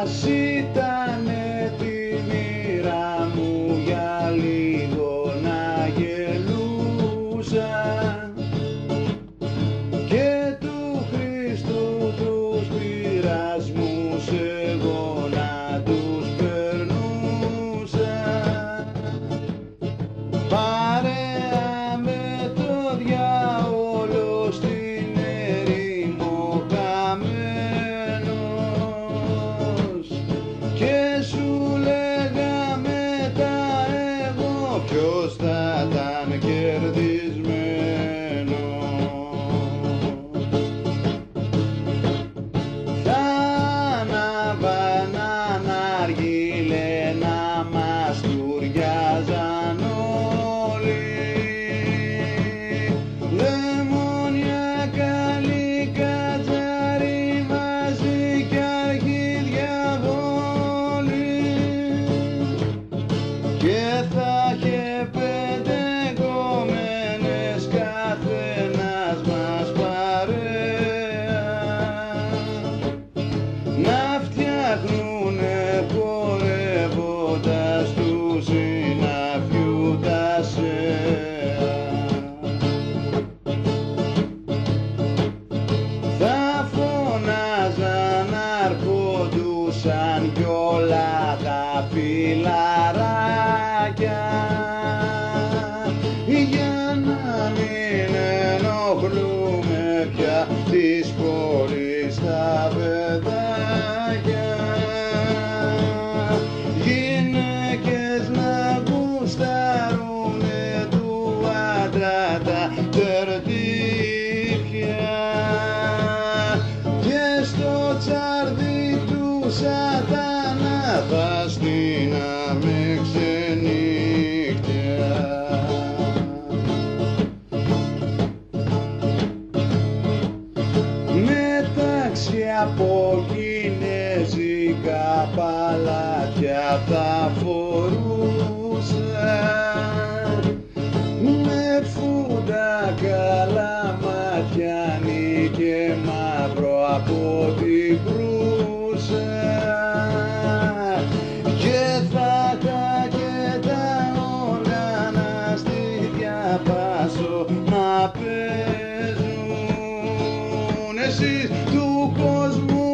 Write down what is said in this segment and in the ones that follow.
Ας ήτανε τη μοίρα μου για λίγο να γελούσα και του Χριστού τους πειρασμούς εγώ να τους περνούσα. Παρέα με το διάολο στην ερήμο χαμένος και σου λέγα μετά εγώ ποιος θα ήταν κερδισμένος. Θα ανάβα να ναργίλε να μας τουριάζαν όλοι, δαιμόνια καλή κατσάρι μαζί κι αρχίδια βόλοι, και θα είχε 5 κομμένες καθένας μας παρέα να φτιάχνουνε χορεύοντας του συναφιού τα σέα. Θα φωνάζαν, αρχόντουσαν κι όλα τα φιλαράκια για να μην ενοχλούμε πια της πόλης τα παιδάκια. Γυναίκες να γουστάρουνε του άντρα τα τερτύπια και στο τσάρδι του σατανά θα στείναμε ξενύχτια. Μεταξύ από κινέζικα παλάτια θα φορούσα με φούντα καλαματιάνι και μαύρο από την κρούσα, και θα είχα και τα όργανα στη διαπάσο να παίζουν. Εσείς του κόσμου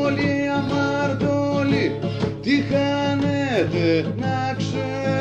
όλοι αμαρτωλοί τι χάνετε να ξέρετε.